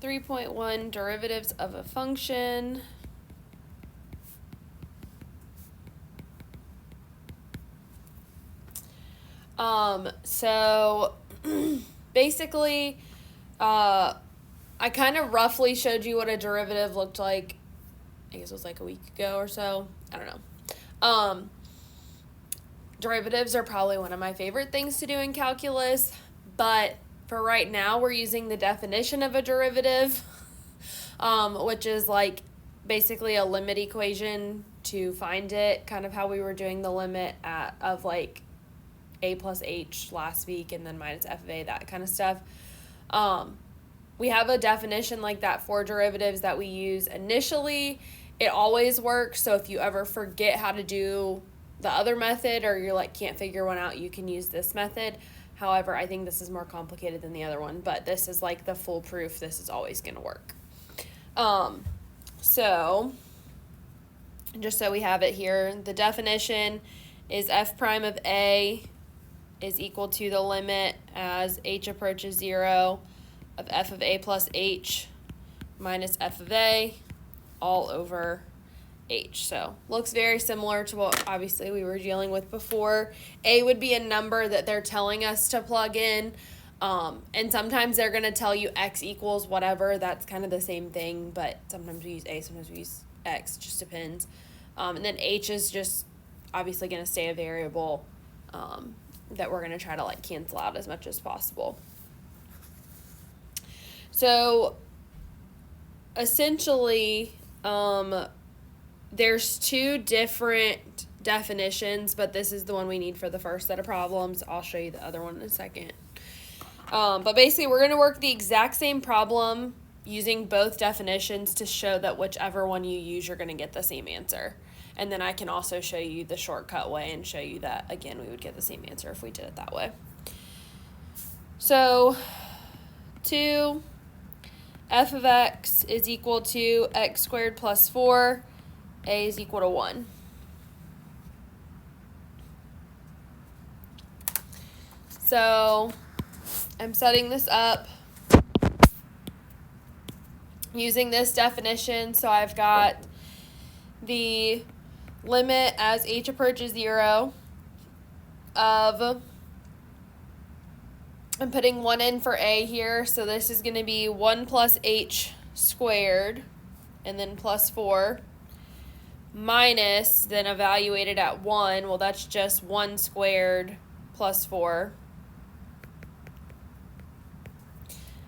3.1 derivatives of a function. So basically, I kind of roughly showed you what a derivative looked like. I guess it was like a week ago or so. I don't know. Derivatives are probably one of my favorite things to do in calculus, but for right now, we're using the definition of a derivative, which is like basically a limit equation to find it, kind of how we were doing the limit of like a plus h last week and then minus f of a, that kind of stuff. We have a definition like that for derivatives that we use initially. It always works, so if you ever forget how to do the other method or you're like can't figure one out, you can use this method. However, I think this is more complicated than the other one, but this is like the foolproof. This is always going to work. So just so we have it here, the definition is f prime of a is equal to the limit as h approaches 0 of f of a plus h minus f of a all over h. So looks very similar to what obviously we were dealing with before. A would be a number that they're telling us to plug in, and sometimes they're going to tell you x equals whatever. That's kind of the same thing, but sometimes we use a, sometimes we use x, just depends. And then h is just obviously going to stay a variable that we're going to try to like cancel out as much as possible. So essentially, there's two different definitions, but this is the one we need for the first set of problems. I'll show you the other one in a second. But basically, we're going to work the exact same problem using both definitions to show that whichever one you use, you're going to get the same answer. And then I can also show you the shortcut way and show you that, again, we would get the same answer if we did it that way. So 2 f of x is equal to x squared plus 4. A is equal to 1. So I'm setting this up using this definition. So I've got the limit as h approaches 0 of, I'm putting 1 in for a here, so this is going to be 1 plus h squared and then plus 4 minus, then evaluated at 1, well that's just 1 squared plus 4,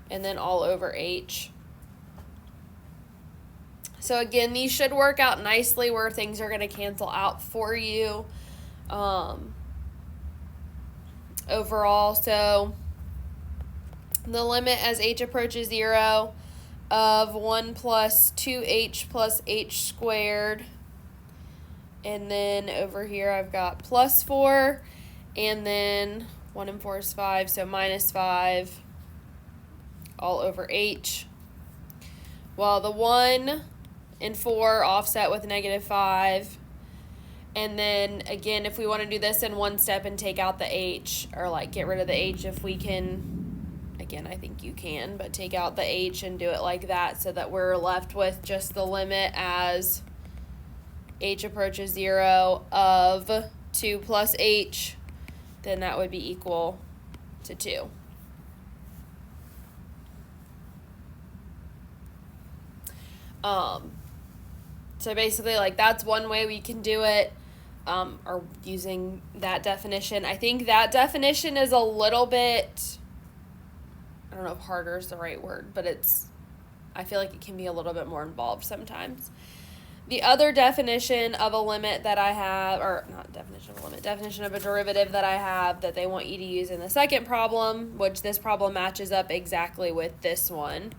and then all over h. So again, these should work out nicely where things are going to cancel out for you overall. So the limit as h approaches 0 of 1 plus 2h plus h squared, and then over here I've got plus 4, and then 1 and 4 is 5, so minus 5 all over h. Well, the 1 and 4 offset with negative 5. And then again, if we want to do this in one step and take out the h, or like get rid of the h, if we can, again, I think you can, but take out the h and do it like that so that we're left with just the limit as h approaches 0 of 2 plus h, then that would be equal to 2. So basically, like, that's one way we can do it, or using that definition. I think that definition is a little bit, I don't know if harder is the right word, but I feel like it can be a little bit more involved sometimes. The other definition of a limit that I have, or not definition of a limit, definition of a derivative that I have that they want you to use in the second problem, which this problem matches up exactly with this one,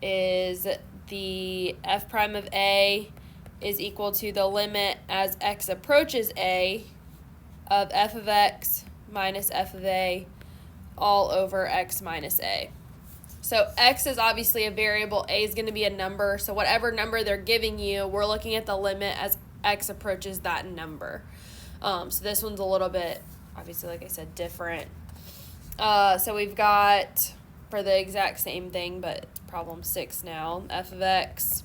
is the f prime of a is equal to the limit as x approaches a of f of x minus f of a all over x minus a. So x is obviously a variable, a is going to be a number, so whatever number they're giving you, we're looking at the limit as x approaches that number. So this one's a little bit, obviously, like I said, different. So we've got for the exact same thing, but it's problem 6 now. F of x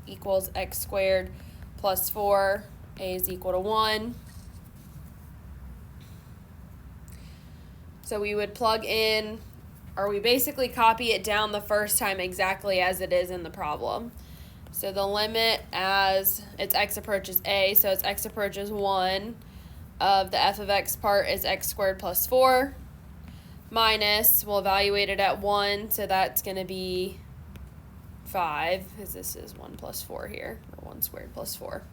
equals x squared plus 4. A is equal to 1. So we would plug in, or we basically copy it down the first time exactly as it is in the problem. So the limit as its x approaches a, so its x approaches 1 of the f of x part is x squared plus 4 minus, we'll evaluate it at 1, so that's going to be 5, because this is 1 plus 4 here, or 1 squared plus 4.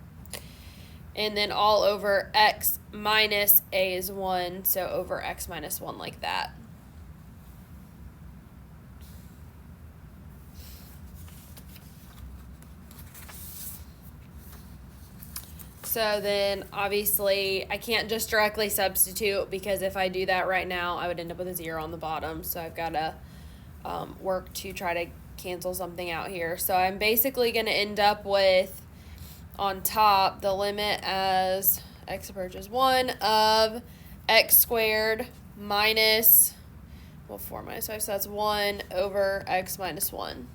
And then all over x minus a is 1, so over x minus 1 like that. So then obviously I can't just directly substitute, because if I do that right now I would end up with a 0 on the bottom. So I've got to work to try to cancel something out here. So I'm basically going to end up with, on top, the limit as x approaches 1 of x squared minus, well, 4 minus 5, so that's 1 over x minus 1.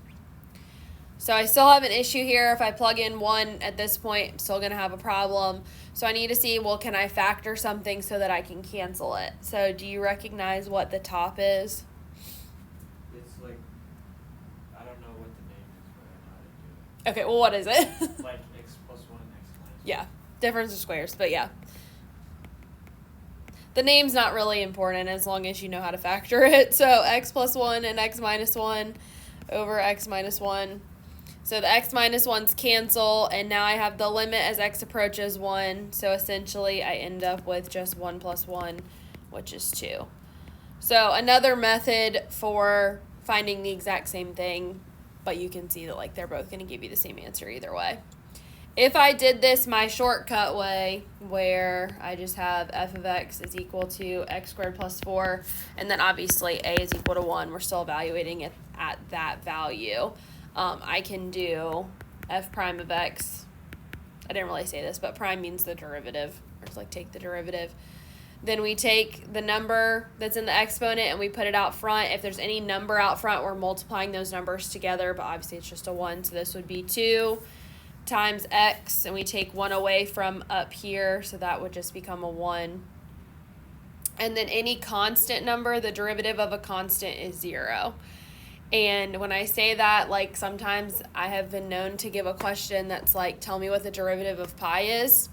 So I still have an issue here. If I plug in 1 at this point, I'm still going to have a problem. So I need to see, well, can I factor something so that I can cancel it? So do you recognize what the top is? It's like, I don't know what the name is, but I know how to do it. Okay, well, what is it? Like x plus 1 and x minus 1. Yeah, difference of squares, but yeah. The name's not really important as long as you know how to factor it. So x plus 1 and x minus 1 over x minus 1. So the x minus 1's cancel, and now I have the limit as x approaches 1. So essentially I end up with just 1 plus 1, which is 2. So another method for finding the exact same thing, but you can see that like they're both going to give you the same answer either way. If I did this my shortcut way, where I just have f of x is equal to x squared plus 4, and then obviously a is equal to 1, we're still evaluating it at that value. I can do f prime of x. I didn't really say this, but prime means the derivative, or it's like take the derivative. Then we take the number that's in the exponent and we put it out front. If there's any number out front, we're multiplying those numbers together, but obviously it's just a 1, so this would be 2 times x, and we take 1 away from up here, so that would just become a 1. And then any constant number, the derivative of a constant is 0. And when I say that, like sometimes I have been known to give a question that's like, tell me what the derivative of pi is.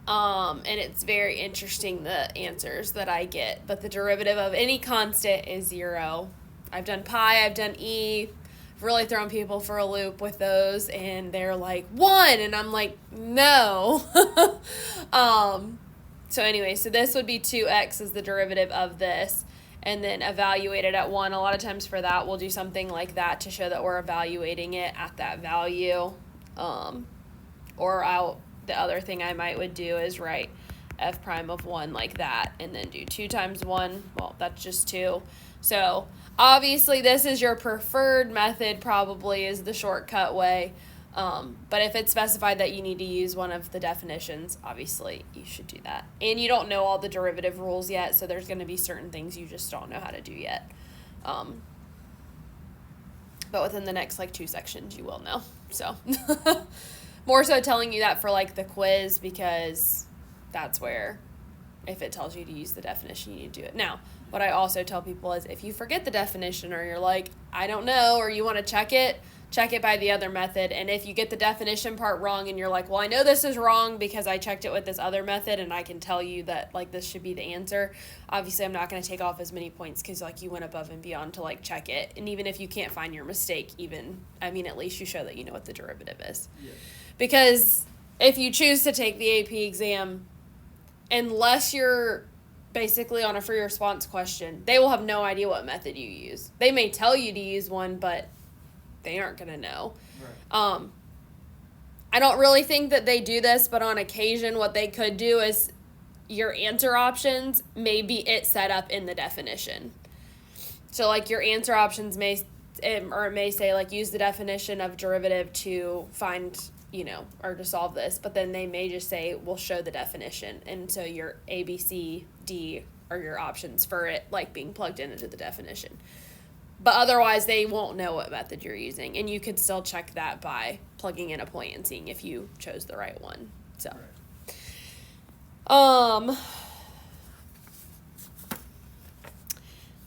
And it's very interesting, the answers that I get. But the derivative of any constant is 0. I've done pi, I've done e. I've really thrown people for a loop with those, and they're like, 1, and I'm like, no. So anyway, so this would be 2x is the derivative of this, and then evaluate it at 1. A lot of times for that, we'll do something like that to show that we're evaluating it at that value. The other thing I would do is write f prime of 1 like that, and then do 2 times 1. Well, that's just 2. So obviously this is your preferred method, probably is the shortcut way. But if it's specified that you need to use one of the definitions, obviously you should do that. And you don't know all the derivative rules yet, so there's going to be certain things you just don't know how to do yet. But within the next like 2 sections you will know. So more so telling you that for like the quiz, because that's where, if it tells you to use the definition, you need to do it. Now, what I also tell people is if you forget the definition, or you're like, I don't know, or you want to check it by the other method. And if you get the definition part wrong and you're like, well, I know this is wrong because I checked it with this other method and I can tell you that like this should be the answer, obviously I'm not going to take off as many points because like you went above and beyond to like check it. And even if you can't find your mistake, at least you show that you know what the derivative is. Yeah. Because if you choose to take the AP exam, unless you're basically on a free response question, they will have no idea what method you use. They may tell you to use one, but they aren't going to know. Right. I don't really think that they do this, but on occasion what they could do is your answer options may be it set up in the definition. So like your answer options may say like use the definition of derivative to find, or to solve this, but then they may just say we'll show the definition, and so your A, B, C, D are your options for it like being plugged into the definition. But otherwise, they won't know what method you're using. And you could still check that by plugging in a point and seeing if you chose the right one. So, Right.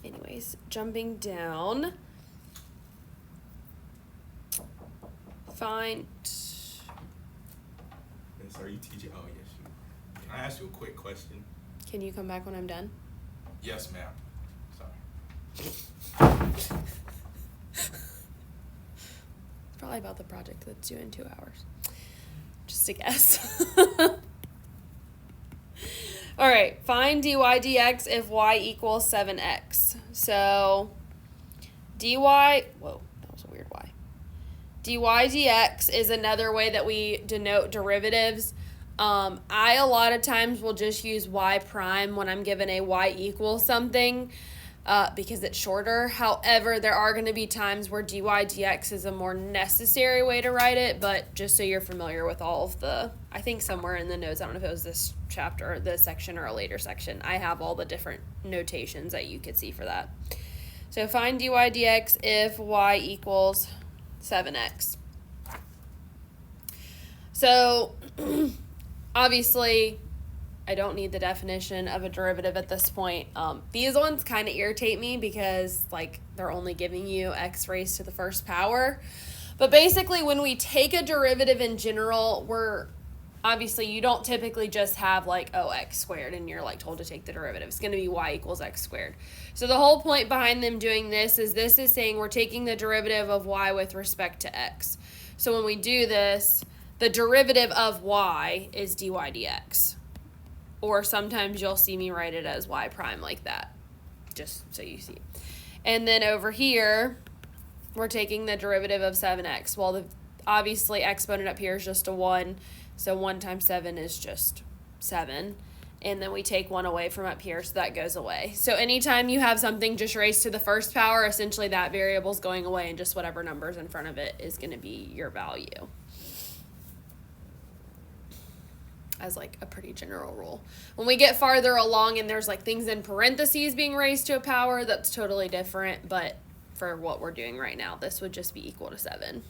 Anyways, jumping down. Find. Yes, are you teaching? Oh, yes, you. Can I ask you a quick question? Can you come back when I'm done? Yes, ma'am. Sorry. It's probably about the project that's due in 2 hours. Just a guess. All right, find dy dx if y equals 7x. So dy, whoa, that was a weird y. dy dx is another way that we denote derivatives. I a lot of times will just use y prime when I'm given a y equals something because it's shorter. However, there are going to be times where dy dx is a more necessary way to write it, but just so you're familiar with all of the, I think somewhere in the notes, I don't know if it was this chapter or this section or a later section, I have all the different notations that you could see for that. So find dy dx if y equals 7x. So obviously, I don't need the definition of a derivative at this point. These ones kind of irritate me because like they're only giving you x raised to the first power. But basically when we take a derivative in general, obviously you don't typically just have like, oh, x squared and you're like told to take the derivative. It's going to be y equals x squared. So the whole point behind them doing this is saying we're taking the derivative of y with respect to x. So when we do this, the derivative of y is dy dx. Or sometimes you'll see me write it as y prime like that, just so you see. And then over here, we're taking the derivative of 7x. Well, obviously exponent up here is just a 1, so 1 times 7 is just 7. And then we take 1 away from up here, so that goes away. So anytime you have something just raised to the first power, essentially that variable is going away, and just whatever number's in front of it is going to be your value. As like a pretty general rule. When we get farther along and there's like things in parentheses being raised to a power, that's totally different, but for what we're doing right now, this would just be equal to 7.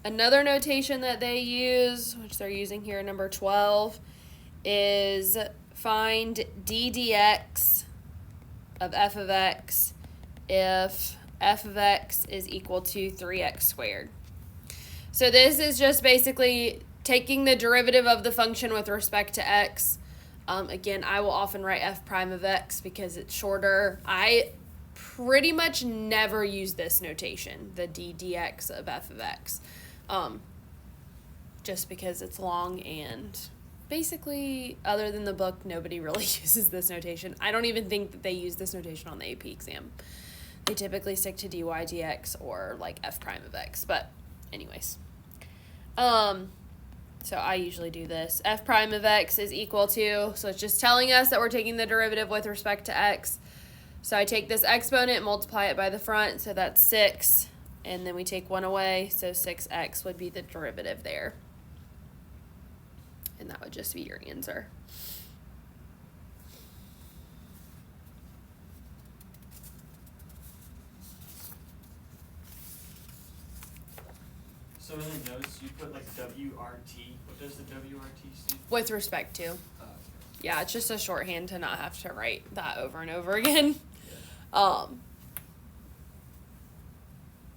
Another notation that they use, which they're using here, number 12, is find d dx of f of x if f of x is equal to 3x squared. So this is just basically taking the derivative of the function with respect to x. Again, I will often write f prime of x because it's shorter. I pretty much never use this notation, the d dx of f of x, just because it's long and basically, other than the book, nobody really uses this notation. I don't even think that they use this notation on the AP exam. They typically stick to dy dx or like f prime of x, but anyways, so I usually do this. F prime of x is equal to, so it's just telling us that we're taking the derivative with respect to x. So I take this exponent, multiply it by the front, so that's 6, and then we take 1 away, so 6x would be the derivative there. And that would just be your answer. So in the notes, you put like WRT. What does the WRT stand for? With respect to. Okay. Yeah, it's just a shorthand to not have to write that over and over again. Yeah.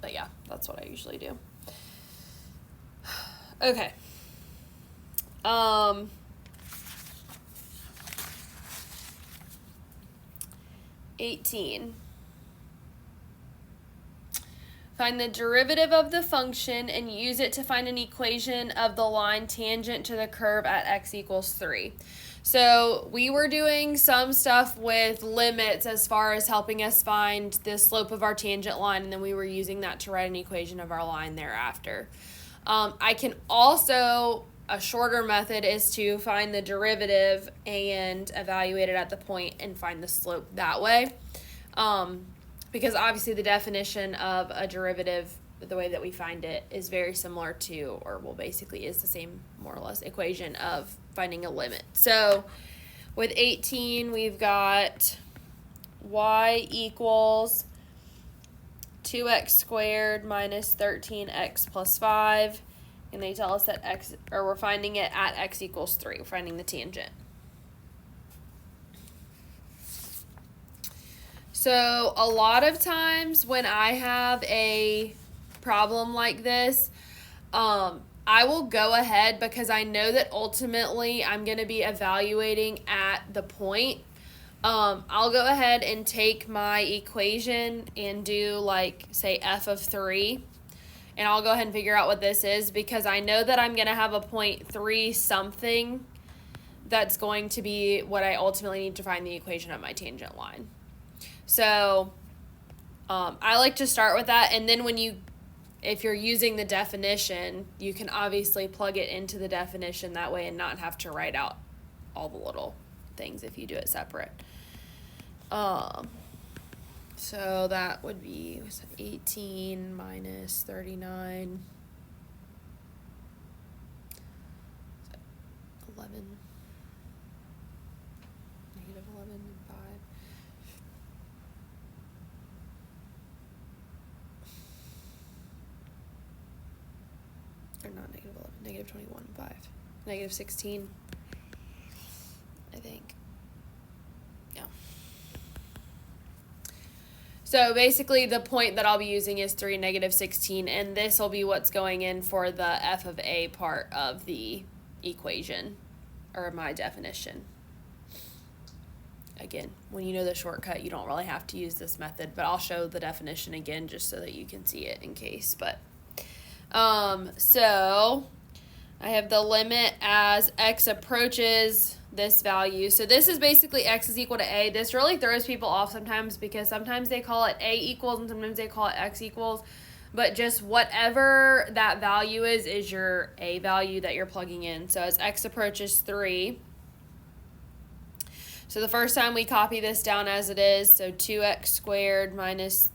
But yeah, that's what I usually do. Okay. 18. Find the derivative of the function and use it to find an equation of the line tangent to the curve at x equals 3. So we were doing some stuff with limits as far as helping us find the slope of our tangent line, and then we were using that to write an equation of our line thereafter. I can also, a shorter method is to find the derivative and evaluate it at the point and find the slope that way. Because obviously the definition of a derivative, the way that we find it, is very similar to, or well, basically is the same more or less equation of finding a limit. So With 18, we've got y equals 2x squared minus 13x plus 5. And they tell us that we're finding it at x equals 3. We're finding the tangent. So a lot of times when I have a problem like this, I will go ahead because I know that ultimately I'm going to be evaluating at the point. I'll go ahead and take my equation and do like, say, f of 3. And I'll go ahead and figure out what this is because I know that I'm going to have a 0.3 something that's going to be what I ultimately need to find the equation of my tangent line. So I like to start with that, and then if you're using the definition, you can obviously plug it into the definition that way and not have to write out all the little things if you do it separate. So that would be 18 minus 39, 11, negative 11 and 5. Or not negative 11, negative 21 and 5. Negative 16, I think. Yeah. So basically the point that I'll be using is 3, negative 16, and this will be what's going in for the f of a part of the equation, or my definition. Again, when you know the shortcut, you don't really have to use this method, but I'll show the definition again just so that you can see it in case, but... So I have the limit as x approaches this value. So this is basically x is equal to a. This really throws people off sometimes because sometimes they call it a equals and sometimes they call it x equals. But just whatever that value is your a value that you're plugging in. So as x approaches 3. So the first time we copy this down as it is, so 2x squared minus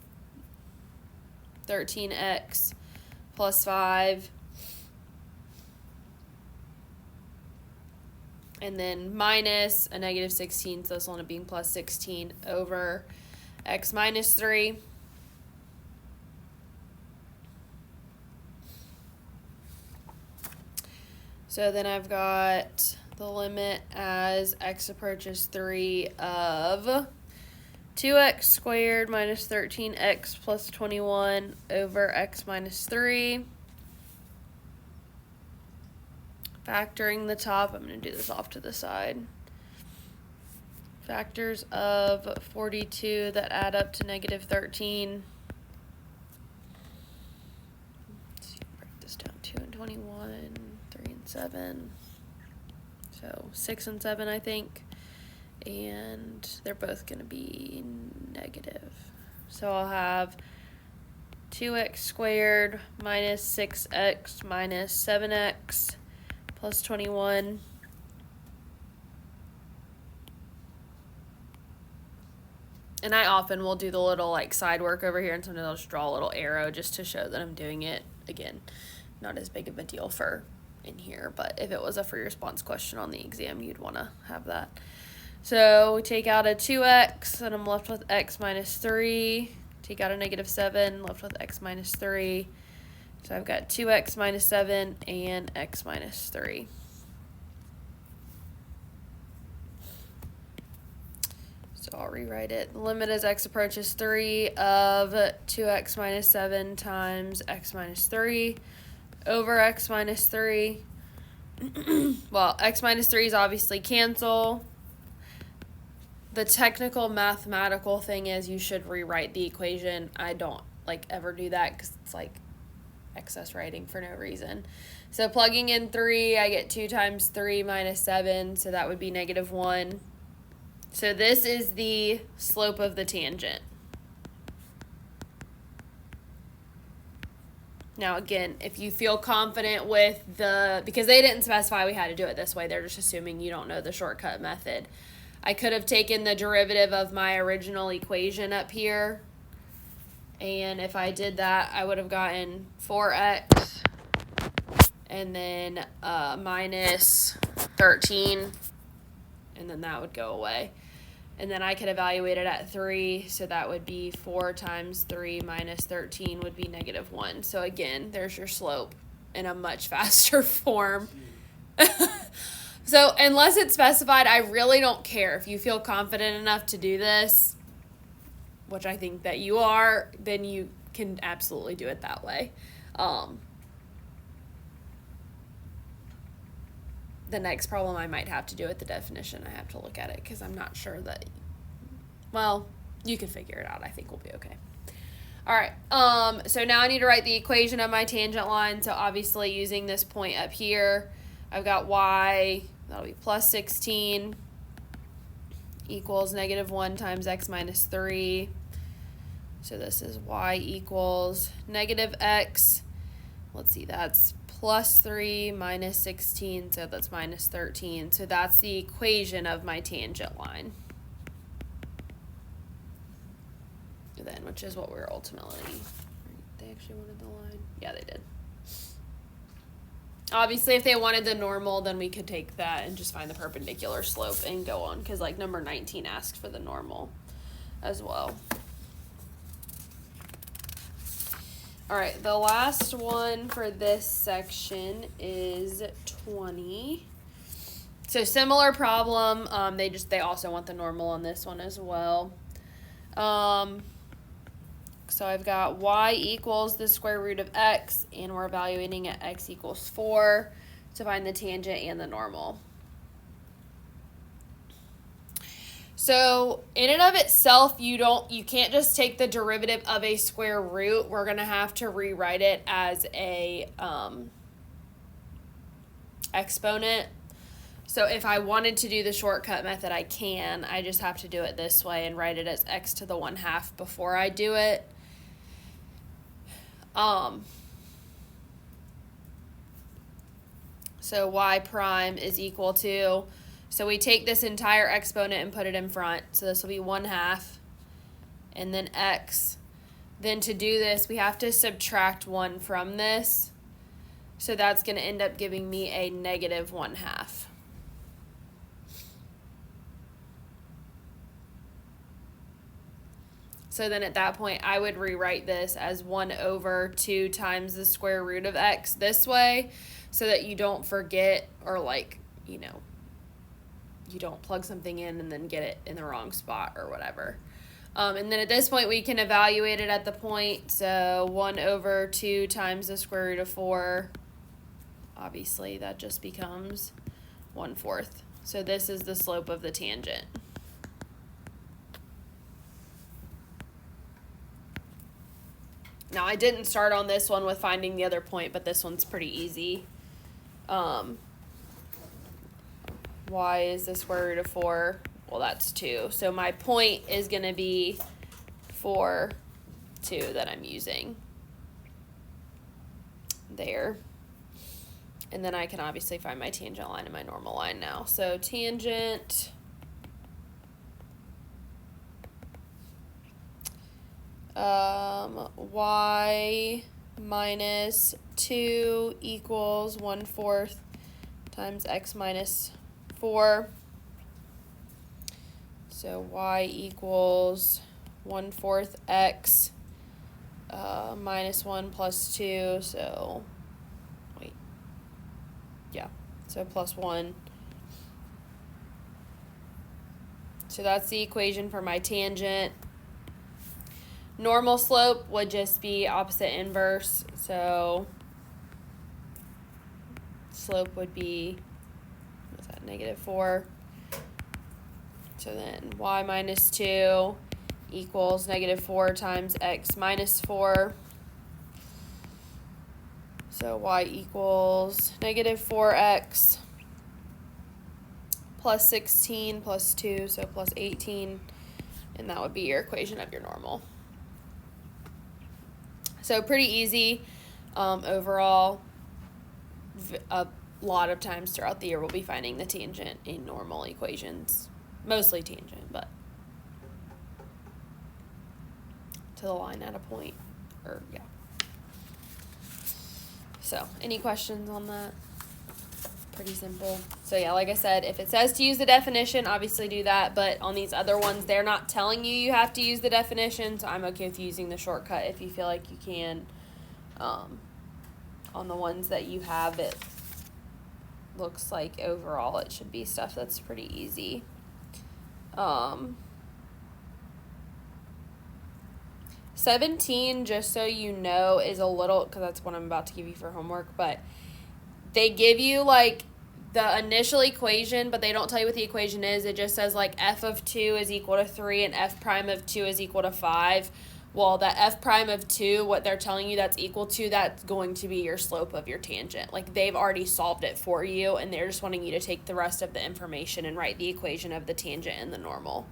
13x plus 5, and then minus a negative 16, so this will end up being plus 16 over x minus 3. So then I've got the limit as x approaches 3 of 2x squared minus 13x plus 21 over x minus 3. Factoring the top, I'm going to do this off to the side. Factors of 42 that add up to negative 13. Let's see, break this down. 2 and 21, 3 and 7. So 6 and 7, I think. And they're both going to be negative. So I'll have 2x squared minus 6x minus 7x plus 21. And I often will do the little like side work over here, and sometimes I'll just draw a little arrow just to show that I'm doing it. Again, not as big of a deal for in here, but if it was a free response question on the exam, you'd want to have that. So we take out a 2x, and I'm left with x minus 3. Take out a negative 7, left with x minus 3. So I've got 2x minus 7 and x minus 3. So I'll rewrite it. The limit as x approaches 3 of 2x minus 7 times x minus 3 over x minus 3. Well, x minus 3 is obviously cancel. The technical mathematical thing is you should rewrite the equation. I don't ever do that because it's excess writing for no reason. So plugging in 3, I get 2 times 3 minus 7, so that would be negative 1. So this is the slope of the tangent. Now again, if you feel confident with because they didn't specify we had to do it this way, they're just assuming you don't know the shortcut method. I could have taken the derivative of my original equation up here, and if I did that, I would have gotten 4x and then minus 13, and then that would go away. And then I could evaluate it at 3, so that would be 4 times 3 minus 13 would be -1. So again, there's your slope in a much faster form. So unless it's specified, I really don't care. If you feel confident enough to do this, which I think that you are, then you can absolutely do it that way. The next problem I might have to do with the definition, I have to look at it because I'm not sure that, well, you can figure it out. I think we'll be okay. All right, so now I need to write the equation of my tangent line. So obviously using this point up here, I've got y, that'll be plus 16 equals -1 times x minus 3. So this is y equals -x. Let's see, that's plus 3 minus 16, so that's minus 13. So that's the equation of my tangent line. Then, which is what we're ultimately, they actually wanted the line. Yeah, they did. Obviously, if they wanted the normal, then we could take that and just find the perpendicular slope and go on, because like number 19 asked for the normal as well. All right, the last one for this section is 20. So similar problem. They also want the normal on this one as well. So I've got y equals the square root of x, and we're evaluating at x equals 4 to find the tangent and the normal. So in and of itself, you can't just take the derivative of a square root. We're gonna have to rewrite it as a exponent. So if I wanted to do the shortcut method, I can. I just have to do it this way and write it as x to the 1/2 before I do it. So y prime is equal to, so we take this entire exponent and put it in front. So this will be 1/2 and then x. Then to do this, we have to subtract 1 from this. So that's going to end up giving me a -1/2. So then at that point, I would rewrite this as 1/2 times the square root of x this way, so that you don't forget, or like, you don't plug something in and then get it in the wrong spot or whatever. And then at this point, we can evaluate it at the point. So 1/2 times the square root of 4, obviously that just becomes 1/4. So this is the slope of the tangent. Now, I didn't start on this one with finding the other point, but this one's pretty easy. Y is the square root of 4. Well, that's 2. So my point is going to be 4, 2 that I'm using there. And then I can obviously find my tangent line and my normal line now. So tangent y minus 2 equals 1/4 times x minus 4. So y equals 1/4 x minus 1 plus 2. So wait, yeah, so plus 1. So that's the equation for my tangent. Normal slope would just be opposite inverse, so slope would be, what's that, -4. So then y minus 2 equals -4 times x minus 4. So y equals -4x plus 16 plus 2, so plus 18, and that would be your equation of your normal. So pretty easy overall. A lot of times throughout the year we'll be finding the tangent in normal equations. Mostly tangent, but to the line at a point, or yeah. So any questions on that? Pretty simple. So yeah, like I said, if it says to use the definition, obviously do that. But on these other ones, they're not telling you have to use the definition. So I'm okay with using the shortcut if you feel like you can. On the ones that you have, it looks like overall it should be stuff that's pretty easy. 17, just so you know, is a little, because that's what I'm about to give you for homework, but they give you like the initial equation, but they don't tell you what the equation is. It just says like f of 2 is equal to 3 and f prime of 2 is equal to 5. Well, that f prime of 2, what they're telling you that's equal to, that's going to be your slope of your tangent. Like, they've already solved it for you, and they're just wanting you to take the rest of the information and write the equation of the tangent and the normal.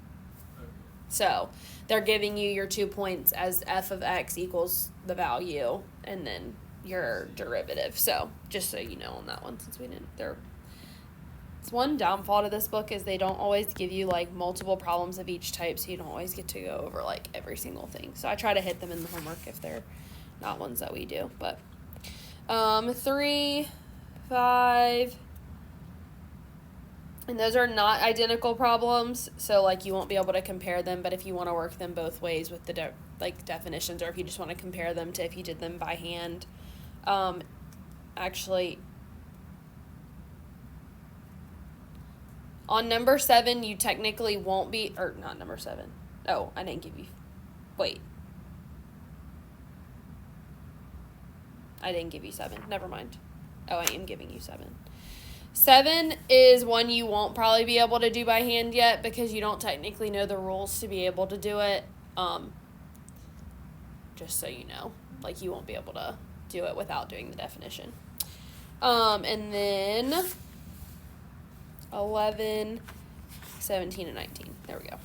Okay. So they're giving you your 2 points as f of x equals the value, and then your derivative. So just so you know on that one, since we didn't, it's one downfall to this book is they don't always give you like multiple problems of each type, so you don't always get to go over like every single thing. So I try to hit them in the homework if they're not ones that we do. But 3, 5, and those are not identical problems, so like you won't be able to compare them. But if you want to work them both ways with the definitions, or if you just want to compare them to if you did them by hand, actually. On number 7, you technically won't be, or not number 7. Oh, I didn't give you, wait. I didn't give you 7. Never mind. Oh, I am giving you 7. 7 is one you won't probably be able to do by hand yet because you don't technically know the rules to be able to do it. Just so you know, like you won't be able to do it without doing the definition. And then 11, 17, and 19. There we go.